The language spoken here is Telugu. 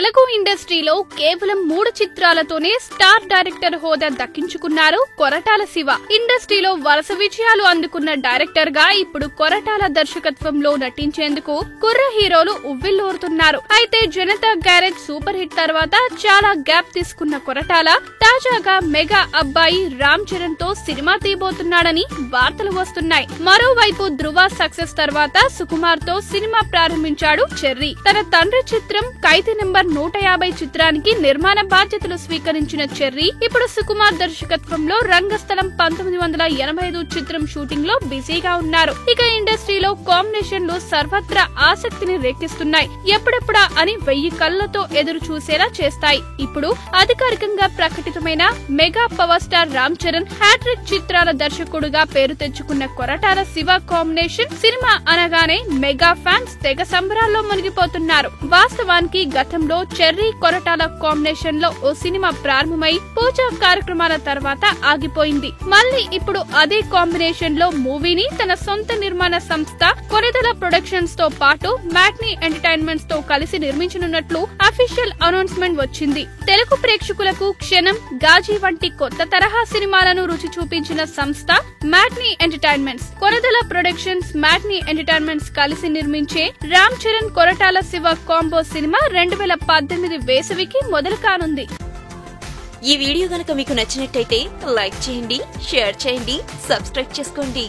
తెలుగు ఇండస్ట్రీలో కేవలం 3 చిత్రాలతోనే స్టార్ డైరెక్టర్ హోదా దక్కించుకున్నారు కొరటాల శివ. ఇండస్ట్రీలో వరుస విజయాలు అందుకున్న డైరెక్టర్ గా ఇప్పుడు కొరటాల దర్శకత్వంలో నటించేందుకు కుర్ర హీరోలు ఉవ్విళ్లూరుతున్నారు. అయితే జనతా గ్యారేజ్ సూపర్ హిట్ తర్వాత చాలా గ్యాప్ తీసుకున్న కొరటాల తాజాగా మెగా అబ్బాయి రామ్ చరణ్ తో సినిమా తీయబోతున్నాడని వార్తలు వస్తున్నాయి. మరోవైపు ధృవ సక్సెస్ తర్వాత సుకుమార్ తో సినిమా ప్రారంభించాడు చెర్రీ. తన తండ్రి చిత్రం ఖైదీ నంబర్ 150 చిత్రానికి నిర్మాణ బాధ్యతలు స్వీకరించిన చెర్రీ ఇప్పుడు సుకుమార్ దర్శకత్వంలో రంగస్థలం 1985 చిత్రం షూటింగ్ లో బిజీగా ఉన్నారు. ఇక ఇండస్ట్రీలో కాంబినేషన్లు సర్వత్రా ఆసక్తిని రేకెస్తున్నాయి. ఎప్పుడెప్పుడా అని 1000 కళ్లతో ఎదురు చూసేలా చేస్తాయి. ఇప్పుడు అధికారికంగా ప్రకటితమైన mega power star Ram Charan hattrick చిత్రాల దర్శకుడుగా పేరు తెచ్చుకున్న కొరటాల శివ కాంబినేషన్ సినిమా అనగానే మెగా ఫ్యాన్స్ తెగ సంబరాల్లో మునిగిపోతున్నారు. వాస్తవానికి గతంలో చెర్రీ కొరటాల కాంబినేషన్ లో ఓ సినిమా ప్రారంభమై పూజా కార్యక్రమాల తర్వాత ఆగిపోయింది. మళ్లీ ఇప్పుడు అదే కాంబినేషన్ లో మూవీని తన సొంత నిర్మాణ సంస్థ కొనిదెల ప్రొడక్షన్స్ తో పాటు మ్యాట్నీ ఎంటర్టైన్మెంట్స్ తో కలిసి నిర్మించనున్నట్లు అఫీషియల్ అనౌన్స్మెంట్ వచ్చింది. తెలుగు ప్రేక్షకులకు క్షణం, గాజీ వంటి కొత్త తరహా సినిమాలను రుచి చూపించిన సంస్థ matinee entertainments, Konidela productions, matinee entertainments కలిసి నిర్మించే రామ్ చరణ్ కొరటాల శివ కాంబో సినిమా 2018 వేసవికి మొదలు కానుంది. ఈ వీడియో గనుక మీకు నచ్చినట్టయితే లైక్ చేయండి, షేర్ చేయండి, సబ్స్క్రైబ్ చేసుకోండి.